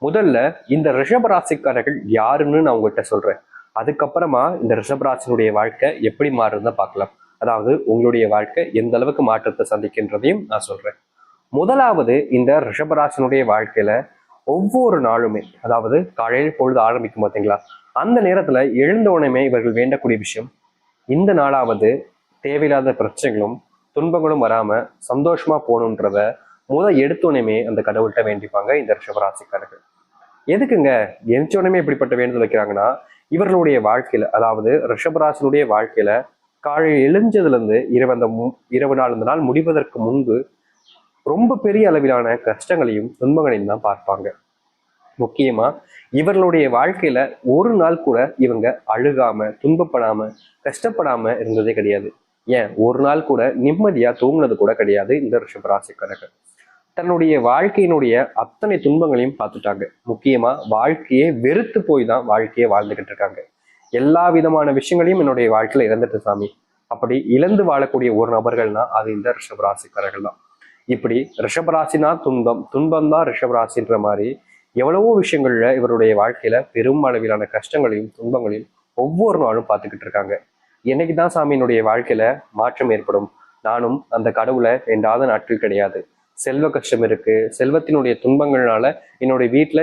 முதல்ல இந்த ரிஷபராசிக்காரர்கள் யாருன்னு நான் உங்கள்கிட்ட சொல்றேன். அதுக்கப்புறமா இந்த ரிஷபராசினுடைய வாழ்க்கை எப்படி மாறுதுன்னு பார்க்கலாம். அதாவது உங்களுடைய வாழ்க்கை எந்த அளவுக்கு மாற்றத்தை சந்திக்கின்றதையும் நான் சொல்றேன். முதலாவது, இந்த ரிஷபராசினுடைய வாழ்க்கையில ஒவ்வொரு நாளுமே, அதாவது காலையில் பொழுது ஆரம்பிக்கும் பார்த்தீங்களா, அந்த நேரத்துல எழுந்த உடனே இவர்கள் வேண்டக்கூடிய விஷயம், இந்த நாளாவது தேவையில்லாத பிரச்சனைகளும் துன்பங்களும் வராம சந்தோஷமா போகணுன்றத எடுத்தோடனே அந்த கடவுள்கிட்ட வேண்டிப்பாங்க இந்த ரிஷபராசிக்காரர்கள். எதுக்குங்க எரிச்சோடனே இப்படிப்பட்ட வேண்டுதல் வைக்கிறாங்கன்னா, இவர்களுடைய வாழ்க்கையில, அதாவது ரிஷபராசினுடைய வாழ்க்கையில காலையில் எழுஞ்சதுல இருந்து இரவு நாள் இந்த நாள் முடிவதற்கு முன்பு ரொம்ப பெரிய அளவிலான கஷ்டங்களையும் துன்பங்களையும் தான் பார்ப்பாங்க. முக்கியமா இவர்களுடைய வாழ்க்கையில ஒரு நாள் கூட இவங்க அழுகாம, துன்பப்படாம, கஷ்டப்படாம இருந்ததே கிடையாது. ஏன் ஒரு நாள் கூட நிம்மதியா தூங்குனது கூட கிடையாது இந்த ரிஷபராசிக்காரர்கள். தன்னுடைய வாழ்க்கையினுடைய அத்தனை துன்பங்களையும் பார்த்துட்டாங்க. முக்கியமா வாழ்க்கையே வெறுத்து போய் தான் வாழ்க்கையை வாழ்ந்துகிட்டு இருக்காங்க. எல்லா விதமான விஷயங்களையும் என்னுடைய வாழ்க்கையில இழந்துட்டு சாமி, அப்படி இழந்து வாழக்கூடிய ஒரு நபர்கள்னா அது இந்த ரிஷபராசிக்காரர்கள் தான். இப்படி ரிஷபராசினா துன்பம், துன்பம் தான் ரிஷபராசின்ற மாதிரி எவ்வளவோ விஷயங்கள்ல இவருடைய வாழ்க்கையில பெரும் அளவிலான கஷ்டங்களையும் துன்பங்களையும் ஒவ்வொரு நாளும் பார்த்துக்கிட்டு இருக்காங்க. என்னைக்குதான் சாமி என்னுடைய வாழ்க்கையில மாற்றம் ஏற்படும்? நானும் அந்த கடவுளை வேண்டாத நாட்கள் கிடையாது. செல்வ கஷ்டம் இருக்கு, செல்வத்தினுடைய துன்பங்கள்னால என்னுடைய வீட்டுல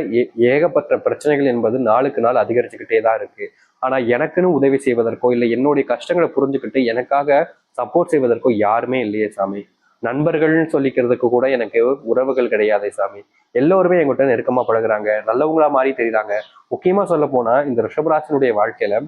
ஏகப்பட்ட பிரச்சனைகள் என்பது நாளுக்கு நாள் அதிகரிச்சுக்கிட்டே தான் இருக்கு. ஆனா எனக்குன்னு உதவி செய்வதற்கோ இல்லை என்னுடைய கஷ்டங்களை புரிஞ்சுக்கிட்டு எனக்காக சப்போர்ட் செய்வதற்கோ யாருமே இல்லையே சாமி. நண்பர்கள்னு சொல்லிக்கிறதுக்கு கூட எனக்கு உறவுகள் கிடையாதே சாமி. எல்லோருமே என்கிட்ட நெருக்கமா பழகுறாங்க, நல்லவங்களா மாறி தெரியுறாங்க. முக்கியமா சொல்ல போனா இந்த ரிஷபராசினுடைய வாழ்க்கையில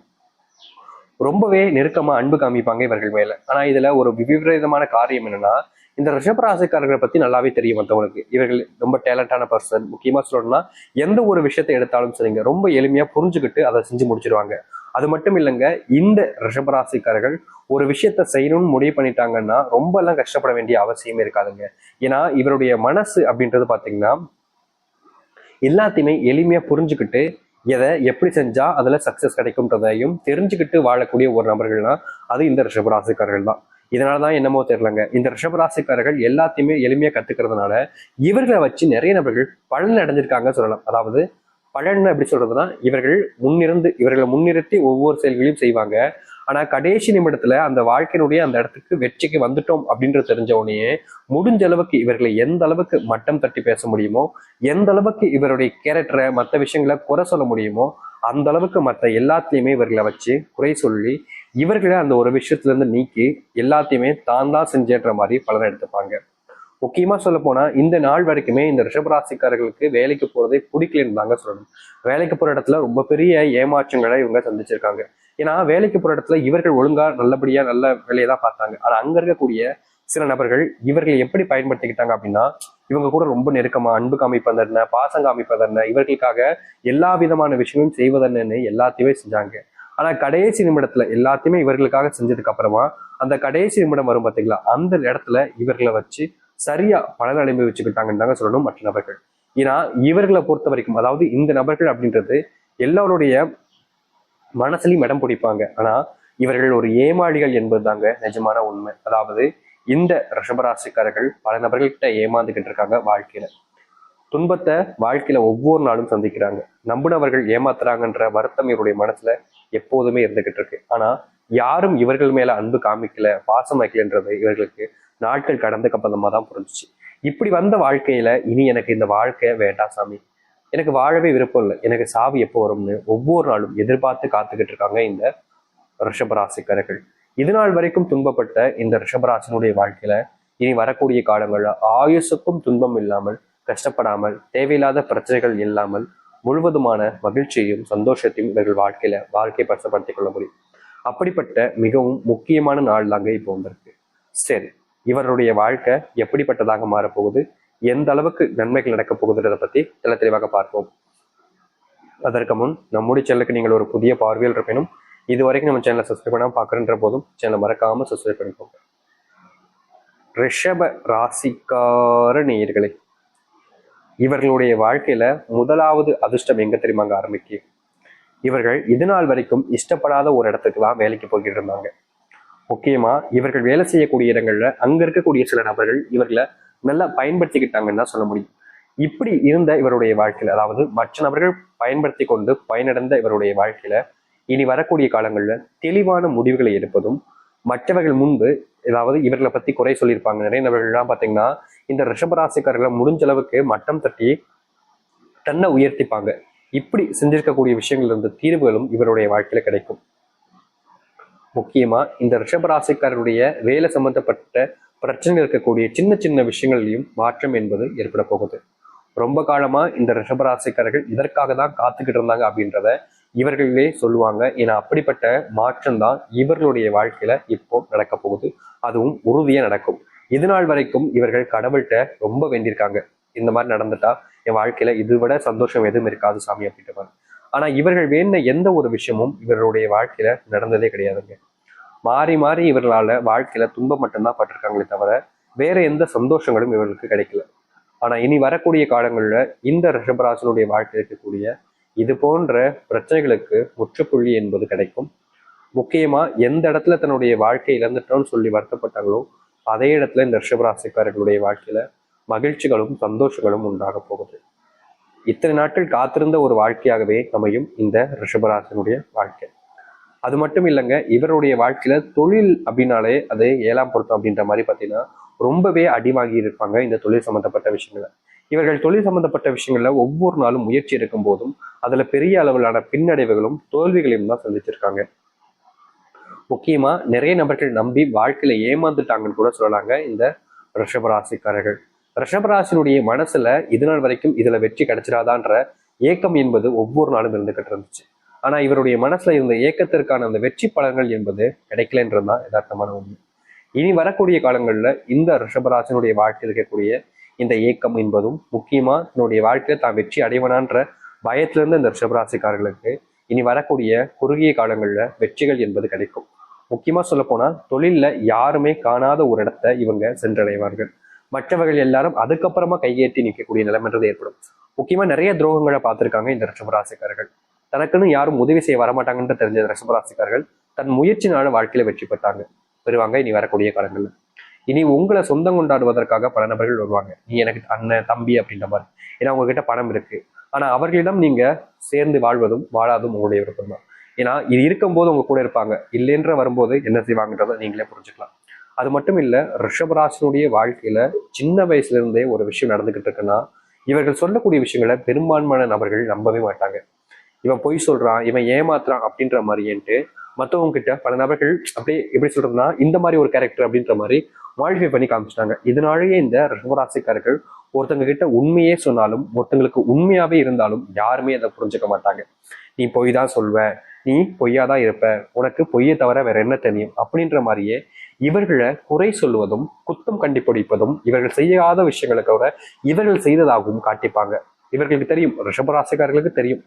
ரொம்பவே நெருக்கமா அன்பு காமிப்பாங்க இவர்கள் மேல. ஆனா இதுல ஒரு விபரீதமான காரியம் என்னன்னா, இந்த ரிஷபராசிக்காரர்களை பத்தி நல்லாவே தெரியும் மற்றவங்களுக்கு. இவர்கள் ரொம்ப டேலண்டான பர்சன். முக்கியமா சொல்லணும்னா எந்த ஒரு விஷயத்தை எடுத்தாலும் சரிங்க, ரொம்ப எளிமையா புரிஞ்சுக்கிட்டு அதை செஞ்சு முடிச்சிருவாங்க. அது மட்டும் இல்லைங்க, இந்த ரிஷபராசிக்காரர்கள் ஒரு விஷயத்த செய்யணும்னு முடிவு பண்ணிட்டாங்கன்னா ரொம்ப எல்லாம் கஷ்டப்பட வேண்டிய அவசியமே இருக்காதுங்க. ஏன்னா இவருடைய மனசு அப்படின்றது பாத்தீங்கன்னா எல்லாத்தையுமே எளிமையா புரிஞ்சுக்கிட்டு எதை எப்படி செஞ்சா அதுல சக்சஸ் கிடைக்கும்ன்றதையும் தெரிஞ்சுக்கிட்டு வாழக்கூடிய ஒரு நபர்கள்னா அது இந்த ரிஷபராசிக்காரர்கள் தான். இதனாலதான் என்னமோ தெரியலங்க, இந்த ரிஷபராசிக்காரர்கள் எல்லாத்தையுமே எளிமையா கத்துக்கிறதுனால இவர்களை வச்சு நிறைய நபர்கள் பலன் அடைஞ்சிருக்காங்க சொல்லலாம். அதாவது பலன் எப்படி சொல்றதுன்னா, இவர்களை முன்னிறுத்தி ஒவ்வொரு செயல்களையும் செய்வாங்க. ஆனா கடைசி நிமிடத்துல அந்த வாழ்க்கையினுடைய அந்த இடத்துக்கு வெற்றிக்கு வந்துட்டோம் அப்படின்றது தெரிஞ்ச உடனே முடிஞ்ச அளவுக்கு இவர்களை எந்த அளவுக்கு மட்டம் தட்டி பேச முடியுமோ, எந்த அளவுக்கு இவருடைய கேரக்டரை மற்ற விஷயங்களை குறை சொல்ல முடியுமோ அந்த அளவுக்கு மற்ற எல்லாத்தையுமே இவர்களை வச்சு குறை சொல்லி இவர்களை அந்த ஒரு விஷயத்துல இருந்து நீக்கி எல்லாத்தையுமே தான் தான் செஞ்சேன்ற மாதிரி பலனை எடுத்துப்பாங்க. முக்கியமா சொல்ல போனா இந்த நாள் வரைக்குமே இந்த ரிஷபராசிக்காரர்களுக்கு வேலைக்கு போறதே பிடிக்கலன்னு தாங்க சொல்லணும். வேலைக்கு போற இடத்துல ரொம்ப பெரிய ஏமாற்றங்களை இவங்க சந்திச்சிருக்காங்க. ஏன்னா வேலைக்கு போற இடத்துல இவர்கள் ஒழுங்கா நல்லபடியா நல்ல வேலையை தான் பார்த்தாங்க. ஆனா அங்க இருக்கக்கூடிய சில நபர்கள் இவர்களை எப்படி பயன்படுத்திக்கிட்டாங்க அப்படின்னா, இவங்க கூட ரொம்ப நெருக்கமா அன்பு காமிப்பதென்ன, பாசம் காமிப்பதென்ன, இவர்களுக்காக எல்லா விதமான விஷயங்களும் செய்வதென்னு எல்லாத்தையுமே செஞ்சாங்க. ஆனா கடைசி நிமிடத்துல எல்லாத்தையுமே இவர்களுக்காக செஞ்சதுக்கு அப்புறமா அந்த கடைசி நிமிடம் வரும் பார்த்தீங்களா, அந்த இடத்துல இவர்களை வச்சு சரியா பலன் அனுபவிச்சுக்கிட்டாங்கன்னு தாங்க சொல்லணும் மற்ற நபர்கள். ஏன்னா இவர்களை பொறுத்த வரைக்கும், அதாவது இந்த நபர்கள் அப்படின்றது எல்லாருடைய மனசுலையும் இடம் பிடிப்பாங்க. ஆனா இவர்கள் ஒரு ஏமாளிகள் என்பது தாங்க நிஜமான உண்மை. அதாவது இந்த ரிஷபராசிக்காரர்கள் பல நபர்கள்கிட்ட ஏமாந்துகிட்டு இருக்காங்க. வாழ்க்கையில துன்பத்தை வாழ்க்கையில ஒவ்வொரு நாளும் சந்திக்கிறாங்க. நம்பினவர்கள் ஏமாத்துறாங்கன்ற வருத்தம் இவருடைய மனசுல எப்போதுமே இருந்துகிட்டு இருக்கு. ஆனா யாரும் இவர்கள் மேல அன்பு காமிக்கல, பாசம் வைக்கலன்றது இவர்களுக்கு நாட்கள் கடந்துக்கு அப்புறமா தான் புரிஞ்சிச்சு. இப்படி வந்த வாழ்க்கையில இனி எனக்கு இந்த வாழ்க்கை வேண்டாம் சாமி, எனக்கு வாழவே விருப்பம் இல்லை, எனக்கு சாவு எப்போ வரும்னு ஒவ்வொரு நாளும் எதிர்பார்த்து காத்துக்கிட்டு இருக்காங்க இந்த ரிஷபராசிக்காரர்கள். இது நாள் வரைக்கும் துன்பப்பட்ட இந்த ரிஷபராசினுடைய வாழ்க்கையில இனி வரக்கூடிய காலங்கள்ல ஆயுசுக்கும் துன்பம் இல்லாமல், கஷ்டப்படாமல், தேவையில்லாத பிரச்சனைகள் இல்லாமல் முழுவதுமான மகிழ்ச்சியையும் சந்தோஷத்தையும் இவர்கள் வாழ்க்கையை பரிசப்படுத்திக் கொள்ள முடியும். அப்படிப்பட்ட மிகவும் முக்கியமான நாள் தாங்க இப்போ வந்திருக்கு. சரி, இவருடைய வாழ்க்கை எப்படிப்பட்டதாக மாறப்போகுது, எந்த அளவுக்கு நன்மைகள் நடக்க போகுதுன்றதை பத்தி தெளிவாக பார்ப்போம். அதற்கு முன் நம்முடைய சேனலுக்கு நீங்கள் ஒரு புதிய பார்வையில் இருப்பினும் இது வரைக்கும் நம்ம சேனலை சப்ஸ்கிரைப் பண்ணாமல் பார்க்குறன்ற போதும் சேனலை மறக்காம சப்ஸ்கிரைப் பண்ணிக்கோங்க. ரிஷப ராசிக்கார நேயர்களே, இவர்களுடைய வாழ்க்கையில முதலாவது அதிர்ஷ்டம் எங்க தெரியுமாங்க ஆரம்பிக்கு? இவர்கள் இது நாள் வரைக்கும் இஷ்டப்படாத ஒரு இடத்துக்கு தான் வேலைக்கு போய்கிட்டு இருந்தாங்க. முக்கியமா இவர்கள் வேலை செய்யக்கூடிய இடங்கள்ல அங்க இருக்கக்கூடிய சில நபர்கள் இவர்களை நல்லா பயன்படுத்திக்கிட்டாங்கன்னு தான் சொல்ல முடியும். இப்படி இருந்த இவருடைய வாழ்க்கையில, அதாவது மற்ற நபர்கள் பயன்படுத்தி கொண்டு பயனடைந்த இவருடைய வாழ்க்கையில இனி வரக்கூடிய காலங்கள்ல தெளிவான முடிவுகளை எடுப்பதும், மற்றவர்கள் முன்பு ஏதாவது இவர்களை பத்தி குறை சொல்லியிருப்பாங்க நிறைய நபர்கள்லாம் பாத்தீங்கன்னா, இந்த ரிஷபராசிக்காரர்களை முடிஞ்ச அளவுக்கு மட்டம் தட்டி தன்னை உயர்த்திப்பாங்க. இப்படி செஞ்சிருக்கக்கூடிய விஷயங்கள் இருந்த தீர்வுகளும் இவருடைய வாழ்க்கையில கிடைக்கும். முக்கியமா இந்த ரிஷபராசிக்காரருடைய வேலை சம்பந்தப்பட்ட பிரச்சனைகள் இருக்கக்கூடிய சின்ன சின்ன விஷயங்கள்லையும் மாற்றம் என்பது ஏற்பட போகுது. ரொம்ப காலமா இந்த ரிஷபராசிக்காரர்கள் இதற்காக தான் காத்துக்கிட்டு இருந்தாங்க அப்படின்றத இவர்களே சொல்லுவாங்க. ஏன்னா அப்படிப்பட்ட மாற்றம் தான் இவர்களுடைய வாழ்க்கையில இப்போ நடக்க போகுது. அதுவும் உறுதியா நடக்கும். இது நாள் வரைக்கும் இவர்கள் கடவுள்கிட்ட ரொம்ப வேண்டியிருக்காங்க, இந்த மாதிரி நடந்துட்டா என் வாழ்க்கையில இது விட சந்தோஷம் எதுவும் இருக்காது சாமி அப்படின்ற மாதிரி. ஆனா இவர்கள் வேண்டின எந்த ஒரு விஷயமும் இவர்களுடைய வாழ்க்கையில நடந்ததே கிடையாதுங்க. மாறி மாறி இவர்களால வாழ்க்கையில துன்பம் மட்டும்தான் பட்டிருக்காங்களே தவிர வேற எந்த சந்தோஷங்களும் இவர்களுக்கு கிடைக்கல. ஆனா இனி வரக்கூடிய காலங்கள்ல இந்த ரிஷபராசனுடைய வாழ்க்கையில் இருக்கக்கூடிய இது போன்ற பிரச்சனைகளுக்கு முற்றுப்புள்ளி என்பது கிடைக்கும். முக்கியமா எந்த இடத்துல தன்னுடைய வாழ்க்கை இழந்துட்டோம்னு சொல்லி வருத்தப்பட்டாங்களோ அதே இடத்துல இந்த ரிஷபராசிக்காரர்களுடைய வாழ்க்கையில மகிழ்ச்சிகளும் சந்தோஷங்களும் உண்டாக போகுது. இத்தனை நாட்கள் காத்திருந்த ஒரு வாழ்க்கையாகவே அமையும் இந்த ரிஷபராசனுடைய வாழ்க்கை. அது மட்டும் இல்லைங்க, இவருடைய வாழ்க்கையில தொழில் அப்படின்னாலே அது 7ஆம் பொருத்தம் அப்படின்ற மாதிரி பார்த்தீங்கன்னா ரொம்பவே அடி வாங்கி இருப்பாங்க இந்த தொழில் சம்பந்தப்பட்ட விஷயங்களை. இவர்கள் தொழில் சம்பந்தப்பட்ட விஷயங்கள்ல ஒவ்வொரு நாளும் முயற்சி எடுக்கும் போதும் அதுல பெரிய அளவிலான பின்னடைவுகளும் தோல்விகளையும் தான் சந்திச்சிருக்காங்க. முக்கியமா நிறைய நபர்கள் நம்பி வாழ்க்கையில ஏமாந்துட்டாங்கன்னு கூட சொல்லலாங்க இந்த ரிஷபராசிக்காரர்கள். ரிஷபராசினுடைய மனசுல இது நாள் வரைக்கும் இதுல வெற்றி கிடைச்சிடாதான்ற ஏக்கம் என்பது ஒவ்வொரு நாளும் இருந்துகிட்டு இருந்துச்சு. ஆனா இவருடைய மனசுல இருந்த ஏக்கத்திற்கான அந்த வெற்றி பலன்கள் என்பது கிடைக்கலன்றதுதான் யதார்த்தமான உண்மை. இனி வரக்கூடிய காலங்கள்ல இந்த ரிஷபராசினுடைய வாழ்க்கையில் இருக்கக்கூடிய இந்த ஏக்கம் என்பதும், முக்கியமா தன்னுடைய வாழ்க்கையில தான் வெற்றி அடைவனான்ற பயத்திலிருந்து இந்த ரிஷபராசிக்காரர்களுக்கு இனி வரக்கூடிய குறுகிய காலங்கள்ல வெற்றிகள் என்பது கிடைக்கும். முக்கியமா சொல்ல போனா தொழில்ல யாருமே காணாத ஒரு இடத்தை இவங்க சென்றடைவார்கள். மற்றவர்கள் எல்லாரும் அதுக்கப்புறமா கையேற்றி நிற்கக்கூடிய நிலைமைன்றது ஏற்படும். முக்கியமா நிறைய துரோகங்களை பார்த்திருக்காங்க இந்த ரிஷபராசிக்காரர்கள். தனக்குன்னு யாரும் உதவி செய்ய வரமாட்டாங்கன்னு தெரிஞ்ச ரிஷபராசிக்காரர்கள் தன் முயற்சினால வாழ்க்கையில வெற்றி பெறுவாங்க இனி வரக்கூடிய காலங்கள்ல. இனி உங்களை சொந்தம் கொண்டாடுவதற்காக பல நபர்கள் வருவாங்க. நீ எனக்கு அண்ணன் தம்பி அப்படின்ற மாதிரி. ஏன்னா உங்ககிட்ட பணம் இருக்கு. ஆனா அவர்களிடம் நீங்க சேர்ந்து வாழ்வதும் வாழாதும் உங்களுடைய விருப்பம் தான். ஏன்னா இது இருக்கும்போது உங்க கூட இருப்பாங்க, இல்லைன்ற வரும்போது என்ன செய்வாங்கன்றதை நீங்களே புரிஞ்சுக்கலாம். அது மட்டும் இல்ல, ரிஷபராசினுடைய வாழ்க்கையில சின்ன வயசுல இருந்தே ஒரு விஷயம் நடந்துகிட்டு இருக்குன்னா இவர்கள் சொல்லக்கூடிய விஷயங்களை பெரும்பான்மையான நபர்கள் நம்பவே மாட்டாங்க. இவன் பொய் சொல்றான், இவன் ஏமாத்துறான் அப்படின்ற மாதிரின்ட்டு மற்றவங்க கிட்ட பல நபர்கள் அப்படியே எப்படி சொல்றதுன்னா இந்த மாதிரி ஒரு கேரக்டர் அப்படின்ற மாதிரி மாடிஃபை பண்ணி காமிச்சிட்டாங்க. இதனாலேயே இந்த ரிஷபராசிக்காரர்கள் ஒருத்தங்க கிட்ட உண்மையே சொன்னாலும் ஒருத்தங்களுக்கு உண்மையாவே இருந்தாலும் யாருமே அதை புரிஞ்சுக்க மாட்டாங்க. நீ பொய் தான் சொல்வ, நீ பொய்யாதான் இருப்ப, உனக்கு பொய்யை தவிர வேற என்ன தெரியும் அப்படின்ற மாதிரியே இவர்களை குறை சொல்வதும் குத்தம் கண்டுபிடிப்பதும் இவர்கள் செய்யாத விஷயங்களை தவிர இவர்கள் செய்ததாகவும் காட்டிப்பாங்க. இவர்களுக்கு தெரியும், ரிஷபராசிக்காரர்களுக்கு தெரியும்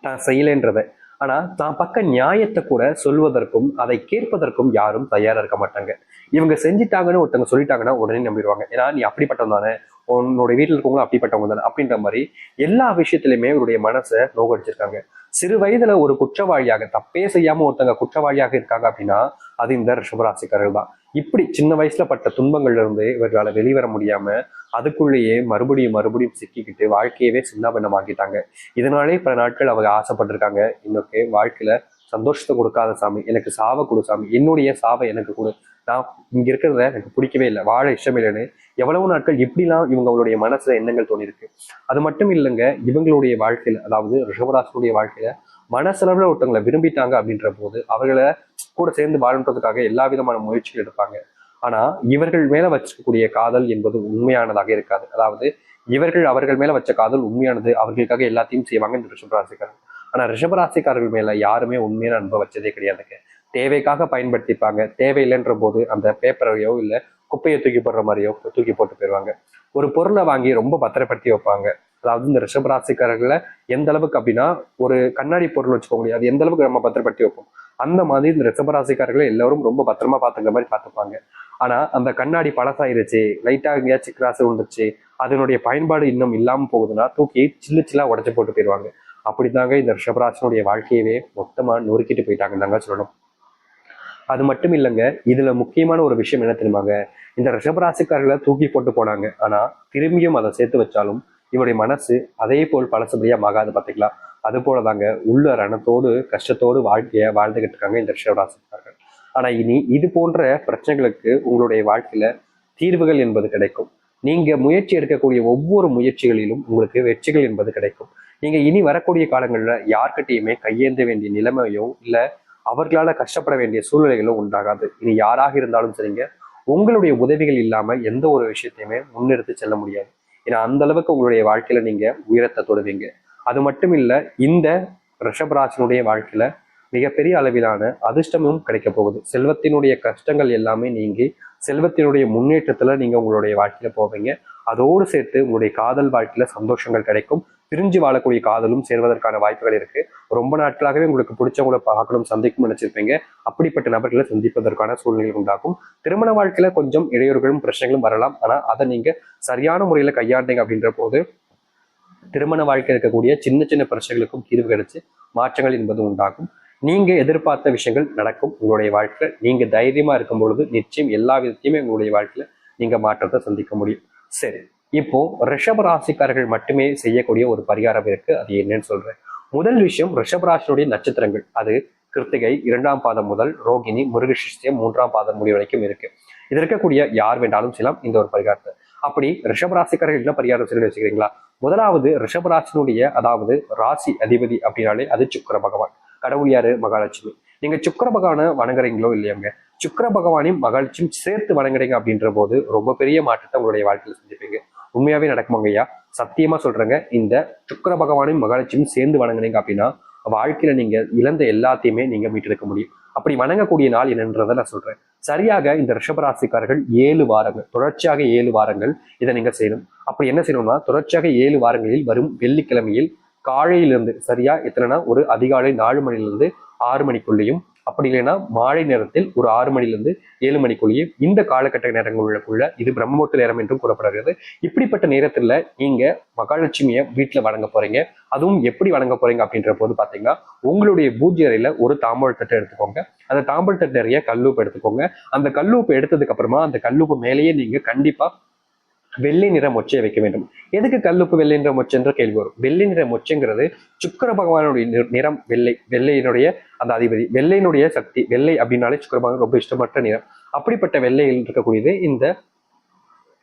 தான் செய்யலைன்றத. ஆனா தான் பக்க நியாயத்தை கூட சொல்வதற்கும் அதை கேட்பதற்கும் யாரும் தயாரா இருக்க மாட்டாங்க. இவங்க செஞ்சிட்டாங்கன்னு ஒருத்தவங்க சொல்லிட்டாங்கன்னா உடனே நம்பிடுவாங்க. ஏன்னா நீ அப்படிப்பட்டவங்க தானே, உன்னோட வீட்டில் இருக்கவங்களும் அப்படிப்பட்டவங்க தானே அப்படின்ற மாதிரி எல்லா விஷயத்திலுமே இவருடைய மனசை நோக்கடிச்சிருக்காங்க. சிறு வயதுல ஒரு குற்றவாளியாக, தப்பே செய்யாம ஒருத்தங்க குற்றவாளியாக இருக்காங்க அப்படின்னா அது இந்த ரிஷபராசிக்காரர்கள் தான். இப்படி சின்ன வயசுல பட்ட துன்பங்கள்ல இருந்து இவர்களால் வெளிவர முடியாம அதுக்குள்ளேயே மறுபடியும் சிக்கிக்கிட்டு வாழ்க்கையவே சின்னாபின்னமாக்கிட்டாங்க. இதனாலே பல நாட்கள் அவங்க ஆசைப்பட்டிருக்காங்க, இன்னொரு வாழ்க்கையில சந்தோஷத்தை கொடுக்காத சாமி, எனக்கு சாவை கொடு சாமி, என்னுடைய சாவை எனக்கு கொடு, நான் இங்க இருக்கிறத எனக்கு பிடிக்கவே இல்லை, வாழ இஷ்டம் இல்லைன்னு எவ்வளவு நாட்கள் இப்படிலாம் இவங்களுடைய மனசுல எண்ணங்கள் தோணிருக்கு. அது மட்டும் இல்லைங்க, இவங்களுடைய வாழ்க்கையில, அதாவது ரிஷபராசினுடைய வாழ்க்கையில மனசளவுல ஒருத்தவங்களை விரும்பிட்டாங்க அப்படின்ற போது அவர்களை கூட சேர்ந்து வாழ்ன்றதுக்காக எல்லா விதமான முயற்சிகள் எடுப்பாங்க. ஆனா இவர்கள் மேல வச்சிருக்கக்கூடிய காதல் என்பது உண்மையானதாக இருக்காது. அதாவது இவர்கள் அவர்கள் மேல வச்ச காதல் உண்மையானது, அவர்களுக்காக எல்லாத்தையும் செய்வாங்க இந்த ரிஷபராசிக்காரர்கள். ஆனா ரிஷபராசிக்காரர்கள் மேல யாருமே உண்மையான அன்பை வச்சதே கிடையாதுங்க. தேவைக்காக பயன்படுத்திப்பாங்க, தேவையில்லைன்ற போது அந்த பேப்பரையோ இல்ல குப்பையை தூக்கி போடுற மாதிரியோ தூக்கி போட்டு போயிடுவாங்க. ஒரு பொருளை வாங்கி ரொம்ப பத்திரப்படுத்தி வைப்பாங்க. அதாவது இந்த ரிஷபராசிக்காரர்களை எந்த அளவுக்கு அப்படின்னா, ஒரு கண்ணாடி பொருள் வச்சுக்க முடியாது, அது எந்த அளவுக்கு நம்ம பத்திரப்படுத்தி வைப்போம் அந்த மாதிரி இந்த ரிஷபராசிக்காரர்களை எல்லாரும் ரொம்ப பத்திரமா பார்த்துக்கிற மாதிரி பார்த்துப்பாங்க. ஆனா அந்த கண்ணாடி பழசாயிருச்சு, லைட்டா எங்கேயாச்சும் கிராஸ் விழுந்துருச்சு, அதனுடைய பயன்பாடு இன்னும் இல்லாம போகுதுன்னா தூக்கி சில்லா உடச்சு போட்டு போயிடுவாங்க. அப்படித்தாங்க இந்த ரிஷபராசினுடைய வாழ்க்கையவே மொத்தமா நொறுக்கிட்டு போயிட்டாங்க தாங்க சொல்லணும். அது மட்டும் இல்லைங்க, இதுல முக்கியமான ஒரு விஷயம் என்ன தெரியுமாங்க, இந்த ரிஷபராசிக்காரர்களை தூக்கி போட்டு போனாங்க, ஆனா திரும்பியும் அதை சேர்த்து வச்சாலும் இவருடைய மனசு அதே போல் பழசபடியா ஆகாது பாத்தீங்களா. அது போலதாங்க உள்ள ரணத்தோடு கஷ்டத்தோடு வாழ்க்கைய வாழ்ந்துகிட்டு இருக்காங்க இந்த ரிஷபராசிக்காரர்கள். ஆனா இனி இது போன்ற பிரச்சனைகளுக்கு உங்களுடைய வாழ்க்கையில தீர்வுகள் என்பது கிடைக்கும். நீங்க முயற்சி எடுக்கக்கூடிய ஒவ்வொரு முயற்சிகளிலும் உங்களுக்கு வெற்றிகள் என்பது கிடைக்கும். நீங்க இனி வரக்கூடிய காலங்கள்ல யார்கிட்டையுமே கையேந்த வேண்டிய நிலைமையோ இல்ல அவர்களால கஷ்டப்பட வேண்டிய சூழ்நிலைகளும் உண்டாகாது. இனி யாராக இருந்தாலும் சரிங்க, உங்களுடைய உதவிகள் இல்லாம எந்த ஒரு விஷயத்தையுமே முன்னெடுத்து செல்ல முடியாது. ஏன்னா அந்த அளவுக்கு உங்களுடைய வாழ்க்கையில நீங்க உயரத்தை தொடுவீங்க. அது மட்டும் இல்ல, இந்த ரிஷபராசினுடைய வாழ்க்கையில மிகப்பெரிய அளவிலான அதிர்ஷ்டமும் கிடைக்க போகுது. செல்வத்தினுடைய கஷ்டங்கள் எல்லாமே நீங்கி செல்வத்தினுடைய முன்னேற்றத்துல நீங்க உங்களுடைய வாழ்க்கையில போவீங்க. அதோடு சேர்த்து உங்களுடைய காதல் வாழ்க்கையில சந்தோஷங்கள் கிடைக்கும். பிரிஞ்சு வாழக்கூடிய காதலும் சேர்வதற்கான வாய்ப்புகள் இருக்கு. ரொம்ப நாட்களாகவே உங்களுக்கு பிடிச்சவங்களை பார்க்கணும் சந்திக்கும் நினைச்சிருப்பீங்க. அப்படிப்பட்ட நபர்களை சந்திப்பதற்கான சூழ்நிலை உண்டாகும். திருமண வாழ்க்கையில கொஞ்சம் இடையூறுகளும் பிரச்சனைகளும் வரலாம். ஆனா அதை நீங்க சரியான முறையில கையாண்டீங்க அப்படின்ற போது திருமண வாழ்க்கை இருக்கக்கூடிய சின்ன சின்ன பிரச்சனைகளுக்கும் தீர்வு கிடைச்சு மாற்றங்கள் என்பது உண்டாகும். நீங்க எதிர்பார்த்த விஷயங்கள் நடக்கும் உங்களுடைய வாழ்க்கையில. நீங்க தைரியமா இருக்கும் பொழுது நிச்சயம் எல்லா விதத்தையுமே உங்களுடைய வாழ்க்கையில நீங்க மாற்றத்தை சந்திக்க முடியும். சரி, இப்போ ரிஷப ராசிக்காரர்கள் மட்டுமே செய்யக்கூடிய ஒரு பரிகாரம் இருக்கு. அது என்னன்னு சொல்றேன். முதல் விஷயம், ரிஷப ராசியுடைய நட்சத்திரங்கள். அது கிருத்திகை 2ஆம் பாதம் முதல் ரோகிணி மிருகசிஷ்டம் 3ஆம் பாதம் முடிவு வரைக்கும் இருக்கு. இது இருக்கக்கூடிய யார் வேண்டாலும் செய்யலாம் இந்த ஒரு பரிகாரத்தை. அப்படி ரிஷபராசிக்காரர்கள் என்ன பரிகாரம் செய்யணும்னு வச்சுக்கிறீங்களா? முதலாவது ரிஷபராசினுடைய அதாவது ராசி அதிபதி அப்படின்னாலே அது சுக்கிர பகவான். கடவுள் யாரு? மகாலட்சுமி. நீங்க சுக்கிர பகவானை வணங்குறீங்களோ இல்லையாங்க, சுக்கிர பகவானையும் மகாலட்சுமியும் சேர்த்து வணங்குறீங்க அப்படின்ற போது ரொம்ப பெரிய மாற்றத்தை உங்களுடைய வாழ்க்கையில செஞ்சுப்பீங்க. உண்மையாவே நடக்குமாங்க ஐயா, சத்தியமா சொல்றேங்க. இந்த சுக்கிர பகவானையும் மகாலட்சுமியும் சேர்ந்து வணங்குனீங்க அப்படின்னா வாழ்க்கையில நீங்க இழந்த எல்லாத்தையுமே நீங்க மீட்டெடுக்க முடியும். அப்படி வணங்கக்கூடிய நாள் என்னன்றதை நான் சொல்றேன். சரியாக இந்த ரிஷபராசிக்காரர்கள் 7 வாரங்கள் தொடர்ச்சியாக 7 வாரங்கள் இதை நீங்க செய்யணும். அப்படி என்ன செய்யணும்னா, தொடர்ச்சியாக 7 வாரங்களில் வரும் வெள்ளிக்கிழமையில் காலையிலிருந்து சரியா எத்தனைனா ஒரு அதிகாலை 4 மணிலிருந்து 6 மணிக்குள்ளேயும், அப்படி இல்லைன்னா மாலை நேரத்தில் ஒரு 6 மணிலிருந்து 7 மணிக்குள்ளேயும் இந்த காலகட்ட நேரங்களுக்குள்ள இது பிரம்மமுகூர்த்த நேரம் என்றும் கூறப்படுகிறது. இப்படிப்பட்ட நேரத்துல நீங்க மகாலட்சுமியை வீட்டுல வணங்க போறீங்க. அதுவும் எப்படி வணங்க போறீங்க அப்படின்ற போது பாத்தீங்கன்னா, உங்களுடைய பூஜை அறையில ஒரு தாம்பூல தட்டை எடுத்துக்கோங்க. அந்த தாம்பூல தட்டு நிறைய கல்லூப்பு எடுத்துக்கோங்க. அந்த கல்லூப்பு எடுத்ததுக்கு அப்புறமா அந்த கல்லூப்பு மேலேயே நீங்க கண்டிப்பா வெள்ளை நிற மொச்சையை வைக்க வேண்டும். எதுக்கு கல்லுப்பு வெள்ளை நிற மொச்சை என்ற கேள்வி வரும். வெள்ளை நிற மொச்சைங்கிறது சுக்கிர பகவானுடைய நிறம். வெள்ளை, வெள்ளையினுடைய அந்த அதிபதி, வெள்ளையினுடைய சக்தி. வெள்ளை அப்படின்னாலே சுக்கிர பகவான் ரொம்ப இஷ்டமற்ற நிறம். அப்படிப்பட்ட வெள்ளையில் இருக்கக்கூடியது இந்த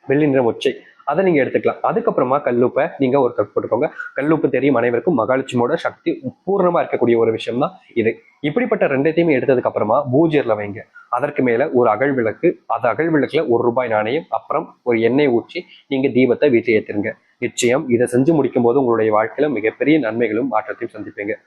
வெள்ளை நிற மொச்சை. அதை நீங்க எடுத்துக்கலாம். அதுக்கப்புறமா கல்லுப்பை நீங்க ஒரு கப் போட்டுக்கோங்க. கல்லுப்பு தெரியும் அனைவருக்கும், மகாலட்சுமியோட சக்தி பூர்ணமா இருக்கக்கூடிய ஒரு விஷயம் தான் இது. இப்படிப்பட்ட ரெண்டத்தையுமே எடுத்ததுக்கு அப்புறமா பூஜையில வைங்க. அதற்கு மேல ஒரு அகல் விளக்கு, அந்த அகல் விளக்குல ₹1 நாணயம், அப்புறம் ஒரு எண்ணெய் ஊற்றி நீங்க தீபத்தை வீட்டில் ஏத்துருங்க. நிச்சயம் இதை செஞ்சு முடிக்கும் போது உங்களுடைய வாழ்க்கையில மிகப்பெரிய நன்மைகளும் மாற்றத்தையும் சந்திப்பீங்க.